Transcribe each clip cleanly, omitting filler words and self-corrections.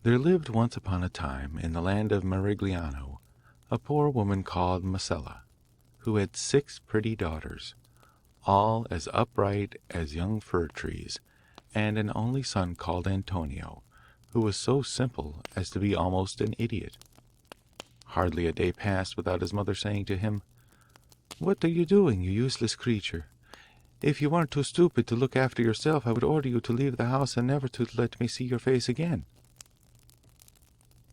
There lived once upon a time in the land of Merigliano a poor woman called Marcella, who had 6 pretty daughters, all as upright as young fir trees, and an only son called Antonio, who was so simple as to be almost an idiot. Hardly a day passed without his mother saying to him, "What are you doing, you useless creature? If you weren't too stupid to look after yourself, I would order you to leave the house and never to let me see your face again."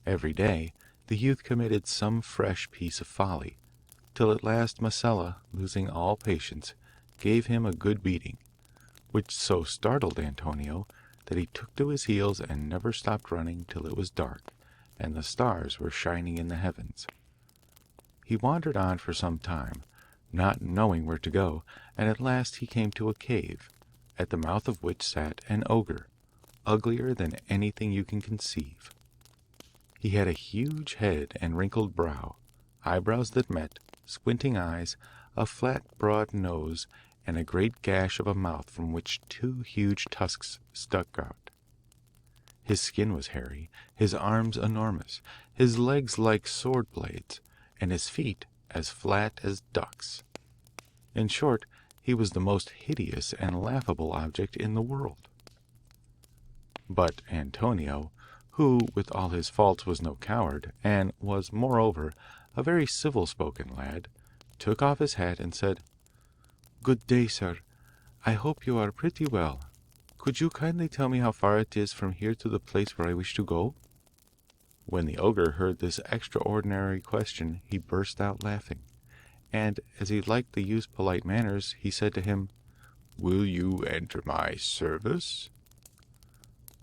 Every day the youth committed some fresh piece of folly, till at last Marcella, losing all patience, gave him a good beating, which so startled Antonio that he took to his heels and never stopped running till it was dark and the stars were shining in the heavens. He wandered on for some time, not knowing where to go, and at last he came to a cave, at the mouth of which sat an ogre, uglier than anything you can conceive. He had a huge head and wrinkled brow, eyebrows that met, squinting eyes, a flat broad nose, and a great gash of a mouth from which 2 huge tusks stuck out. His skin was hairy, his arms enormous, his legs like sword blades, and his feet as flat as ducks. In short, he was the most hideous and laughable object in the world. But Antonio, who with all his faults was no coward, and was, moreover, a very civil spoken lad, took off his hat and said, "Good day, sir. I hope you are pretty well. Could you kindly tell me how far it is from here to the place where I wish to go?" When the ogre heard this extraordinary question he burst out laughing, and as he liked the youth's polite manners, he said to him, "Will you enter my service?"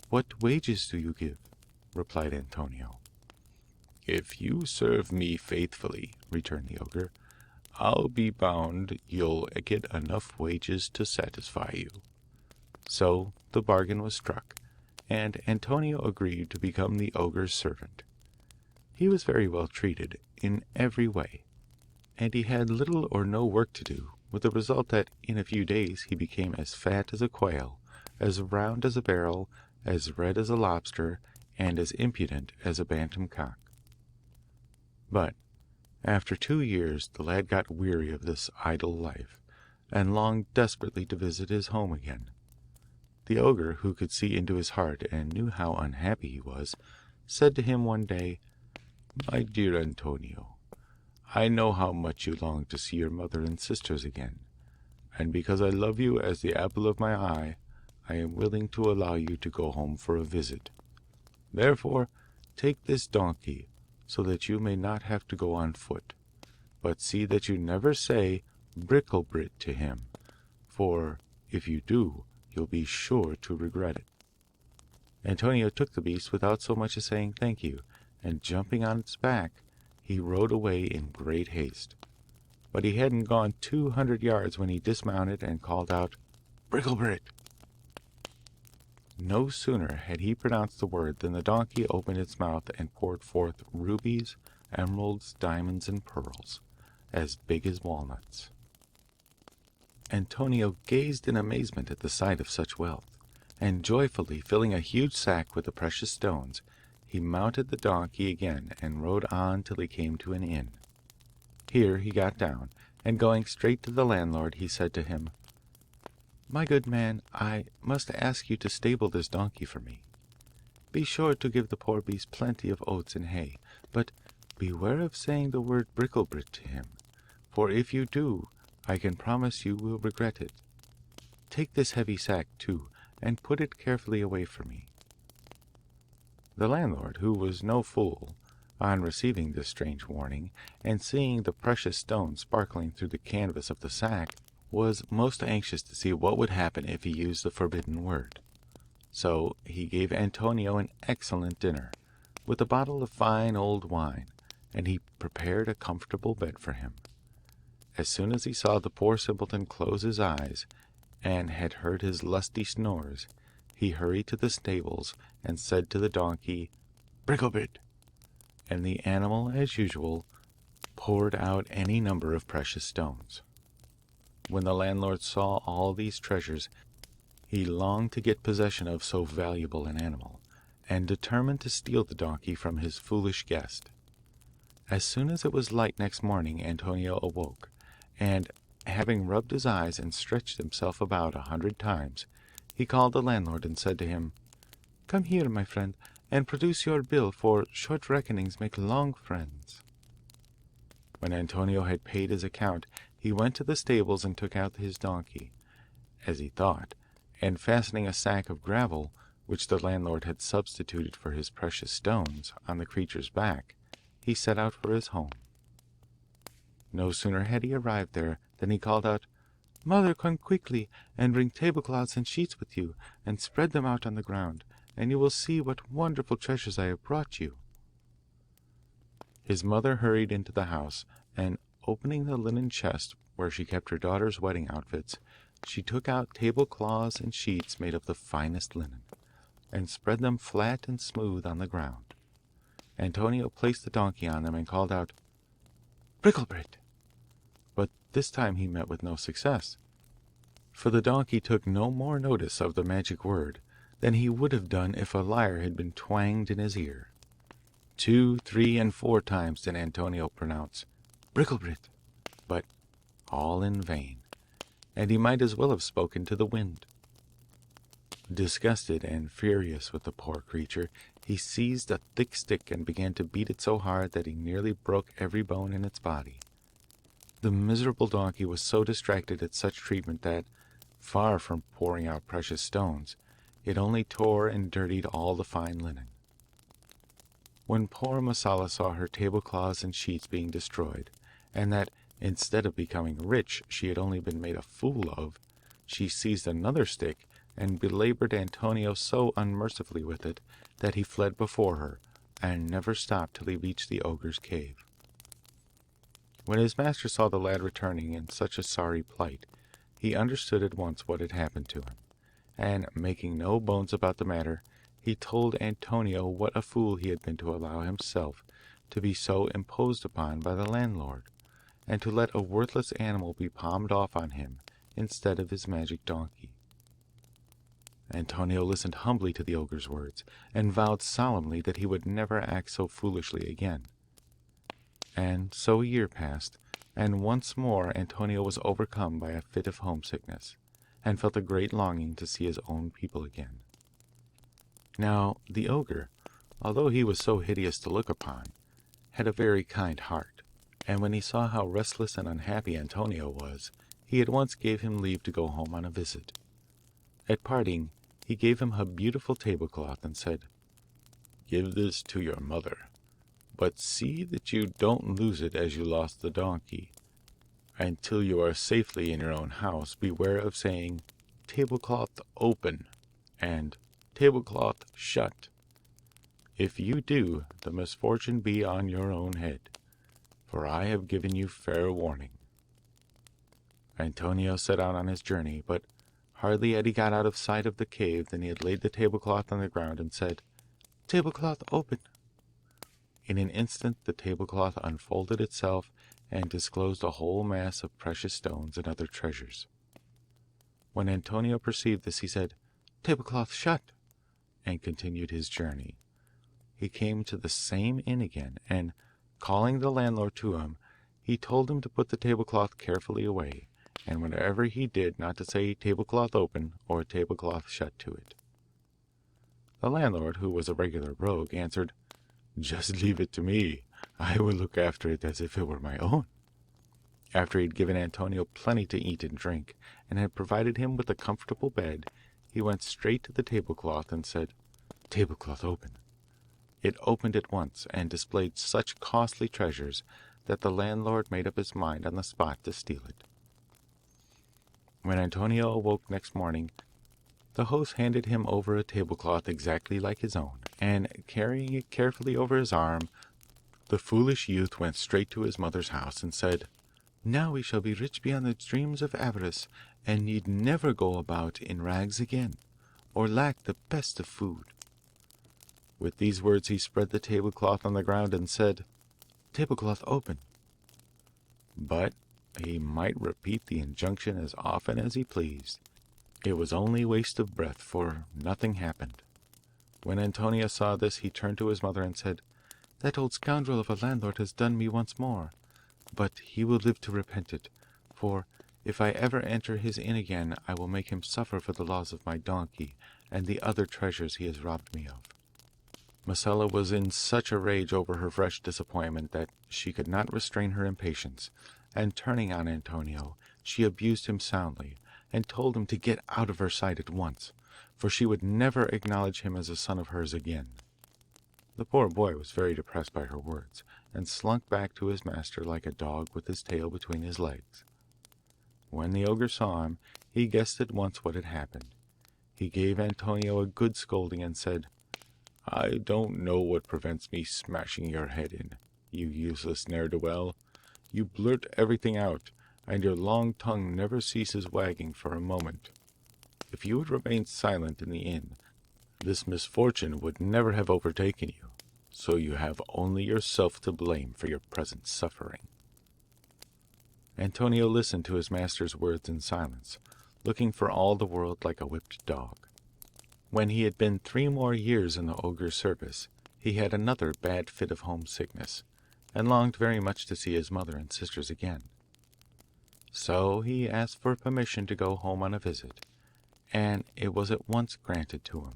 "What wages do you give?" replied Antonio. "If you serve me faithfully," returned the ogre, "I'll be bound you'll get enough wages to satisfy you." So the bargain was struck, and Antonio agreed to become the ogre's servant. He was very well treated in every way, and he had little or no work to do, with the result that in a few days he became as fat as a quail, as round as a barrel, as red as a lobster, and as impudent as a bantam cock. But after 2 years the lad got weary of this idle life, and longed desperately to visit his home again. The ogre, who could see into his heart and knew how unhappy he was, said to him one day, "My dear Antonio, I know how much you long to see your mother and sisters again, and because I love you as the apple of my eye, I am willing to allow you to go home for a visit. Therefore, take this donkey, so that you may not have to go on foot, but see that you never say Bricklebrit to him, for if you do you'll be sure to regret it." Antonio took the beast without so much as saying thank you, and jumping on its back, he rode away in great haste. But he hadn't gone 200 yards when he dismounted and called out, "Bricklebrit!" No sooner had he pronounced the word than the donkey opened its mouth and poured forth rubies, emeralds, diamonds, and pearls, as big as walnuts. Antonio gazed in amazement at the sight of such wealth, and joyfully filling a huge sack with the precious stones, he mounted the donkey again and rode on till he came to an inn. Here he got down, and going straight to the landlord, he said to him, "My good man, I must ask you to stable this donkey for me. Be sure to give the poor beast plenty of oats and hay, but beware of saying the word Bricklebrit to him, for if you do, I can promise you will regret it. Take this heavy sack, too, and put it carefully away for me." The landlord, who was no fool, on receiving this strange warning, and seeing the precious stones sparkling through the canvas of the sack, was most anxious to see what would happen if he used the forbidden word. So he gave Antonio an excellent dinner, with a bottle of fine old wine, and he prepared a comfortable bed for him. As soon as he saw the poor simpleton close his eyes, and had heard his lusty snores, he hurried to the stables and said to the donkey, "Bricklebrit," and the animal, as usual, poured out any number of precious stones. When the landlord saw all these treasures, he longed to get possession of so valuable an animal, and determined to steal the donkey from his foolish guest. As soon as it was light next morning Antonio awoke, and, having rubbed his eyes and stretched himself about 100 times, he called the landlord and said to him, "Come here, my friend, and produce your bill, for short reckonings make long friends." When Antonio had paid his account he went to the stables and took out his donkey, as he thought, and fastening a sack of gravel, which the landlord had substituted for his precious stones, on the creature's back, he set out for his home. No sooner had he arrived there than he called out, "Mother, come quickly, and bring tablecloths and sheets with you, and spread them out on the ground, and you will see what wonderful treasures I have brought you." His mother hurried into the house, and opening the linen chest where she kept her daughter's wedding outfits, she took out tablecloths and sheets made of the finest linen, and spread them flat and smooth on the ground. Antonio placed the donkey on them and called out, "Bricklebrit!" But this time he met with no success, for the donkey took no more notice of the magic word than he would have done if a lyre had been twanged in his ear. 2, 3, and 4 times did Antonio pronounce "Bricklebrit," but all in vain, and he might as well have spoken to the wind. Disgusted and furious with the poor creature, he seized a thick stick and began to beat it so hard that he nearly broke every bone in its body. The miserable donkey was so distracted at such treatment that, far from pouring out precious stones, it only tore and dirtied all the fine linen. When poor Masala saw her tablecloths and sheets being destroyed, and that, instead of becoming rich, she had only been made a fool of, she seized another stick and belaboured Antonio so unmercifully with it that he fled before her, and never stopped till he reached the ogre's cave. When his master saw the lad returning in such a sorry plight, he understood at once what had happened to him, and, making no bones about the matter, he told Antonio what a fool he had been to allow himself to be so imposed upon by the landlord, and to let a worthless animal be palmed off on him instead of his magic donkey. Antonio listened humbly to the ogre's words, and vowed solemnly that he would never act so foolishly again. And so a year passed, and once more Antonio was overcome by a fit of homesickness, and felt a great longing to see his own people again. Now the ogre, although he was so hideous to look upon, had a very kind heart, and when he saw how restless and unhappy Antonio was, he at once gave him leave to go home on a visit. At parting he gave him a beautiful tablecloth and said, "Give this to your mother, but see that you don't lose it as you lost the donkey. Until you are safely in your own house, beware of saying 'tablecloth open' and 'tablecloth shut.' If you do, the misfortune be on your own head, for I have given you fair warning." Antonio set out on his journey, but hardly had he got out of sight of the cave than he had laid the tablecloth on the ground and said, "Tablecloth open." In an instant the tablecloth unfolded itself and disclosed a whole mass of precious stones and other treasures. When Antonio perceived this he said, "Tablecloth shut," and continued his journey. He came to the same inn again, and, calling the landlord to him, he told him to put the tablecloth carefully away, and whenever he did not to say "tablecloth open" or "tablecloth shut" to it. The landlord, who was a regular rogue, answered, "Just leave it to me. I will look after it as if it were my own." After he had given Antonio plenty to eat and drink, and had provided him with a comfortable bed, he went straight to the tablecloth and said, "Tablecloth open." It opened at once, and displayed such costly treasures that the landlord made up his mind on the spot to steal it. When Antonio awoke next morning, the host handed him over a tablecloth exactly like his own, and, carrying it carefully over his arm, the foolish youth went straight to his mother's house and said, "Now we shall be rich beyond the dreams of avarice, and need never go about in rags again, or lack the best of food." With these words he spread the tablecloth on the ground and said, "Tablecloth open." But he might repeat the injunction as often as he pleased. It was only waste of breath, for nothing happened. When Antonio saw this he turned to his mother and said, "That old scoundrel of a landlord has done me once more, but he will live to repent it, for if I ever enter his inn again I will make him suffer for the loss of my donkey and the other treasures he has robbed me of." Marcella was in such a rage over her fresh disappointment that she could not restrain her impatience, and turning on Antonio she abused him soundly, and told him to get out of her sight at once, for she would never acknowledge him as a son of hers again. The poor boy was very depressed by her words, and slunk back to his master like a dog with his tail between his legs. When the ogre saw him, he guessed at once what had happened. He gave Antonio a good scolding and said, "I don't know what prevents me smashing your head in, you useless ne'er-do-well. You blurt everything out, and your long tongue never ceases wagging for a moment. If you had remained silent in the inn, this misfortune would never have overtaken you, so you have only yourself to blame for your present suffering." Antonio listened to his master's words in silence, looking for all the world like a whipped dog. When he had been 3 more years in the ogre's service, he had another bad fit of homesickness, and longed very much to see his mother and sisters again. So he asked for permission to go home on a visit, and it was at once granted to him.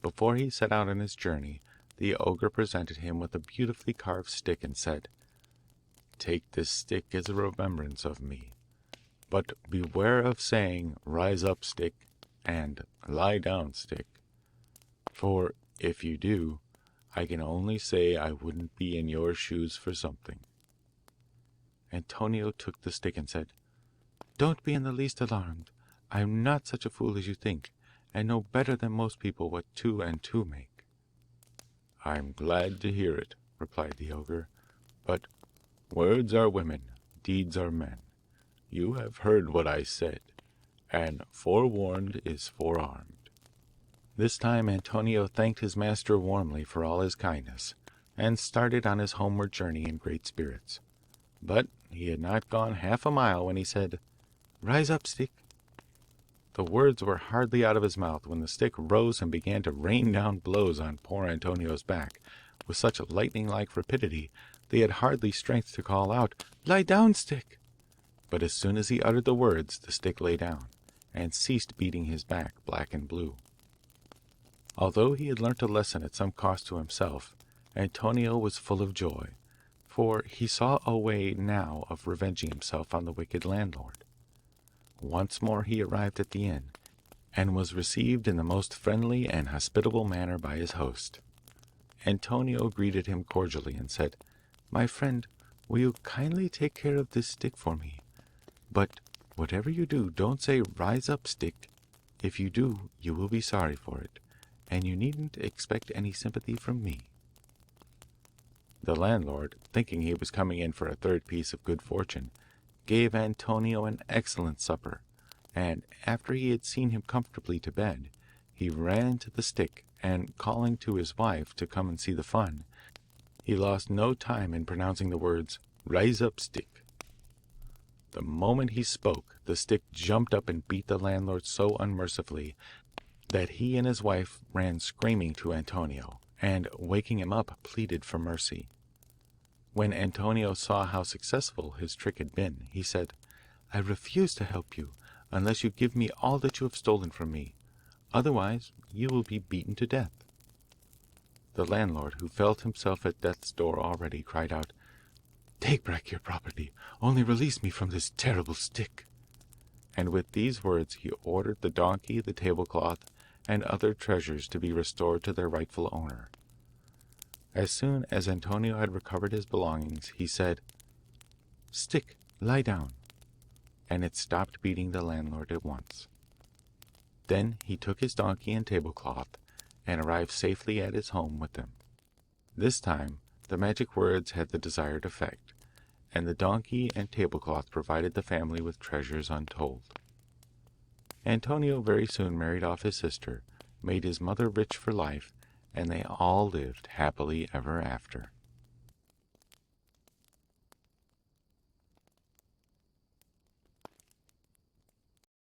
Before he set out on his journey, the ogre presented him with a beautifully carved stick and said, "Take this stick as a remembrance of me, but beware of saying 'Rise up, stick,' and 'Lie down, stick,' for if you do, I can only say I wouldn't be in your shoes for something." Antonio took the stick and said, "Don't be in the least alarmed. I am not such a fool as you think, and know better than most people what 2 and 2 make." "I am glad to hear it," replied the ogre, "but words are women, deeds are men. You have heard what I said, and forewarned is forearmed." This time Antonio thanked his master warmly for all his kindness, and started on his homeward journey in great spirits. But he had not gone half a mile when he said, "Rise up, stick." The words were hardly out of his mouth when the stick rose and began to rain down blows on poor Antonio's back with such lightning-like rapidity that he had hardly strength to call out, "Lie down, stick." But as soon as he uttered the words the stick lay down, and ceased beating his back black and blue. Although he had learnt a lesson at some cost to himself, Antonio was full of joy, for he saw a way now of revenging himself on the wicked landlord. Once more he arrived at the inn, and was received in the most friendly and hospitable manner by his host. Antonio greeted him cordially and said, "My friend, will you kindly take care of this stick for me? But whatever you do, don't say 'Rise up, stick.' If you do, you will be sorry for it, and you needn't expect any sympathy from me." The landlord, thinking he was coming in for a third piece of good fortune, gave Antonio an excellent supper, and after he had seen him comfortably to bed, he ran to the stick, and calling to his wife to come and see the fun, he lost no time in pronouncing the words, "Rise up, stick." The moment he spoke the stick jumped up and beat the landlord so unmercifully that he and his wife ran screaming to Antonio, and waking him up pleaded for mercy. When Antonio saw how successful his trick had been, he said, "I refuse to help you unless you give me all that you have stolen from me, otherwise you will be beaten to death." The landlord, who felt himself at death's door already, cried out, "Take back your property, only release me from this terrible stick." And with these words he ordered the donkey, the tablecloth, and other treasures to be restored to their rightful owner. As soon as Antonio had recovered his belongings, he said, "Stick, lie down," and it stopped beating the landlord at once. Then he took his donkey and tablecloth, and arrived safely at his home with them. This time the magic words had the desired effect, and the donkey and tablecloth provided the family with treasures untold. Antonio very soon married off his sister, made his mother rich for life, and they all lived happily ever after.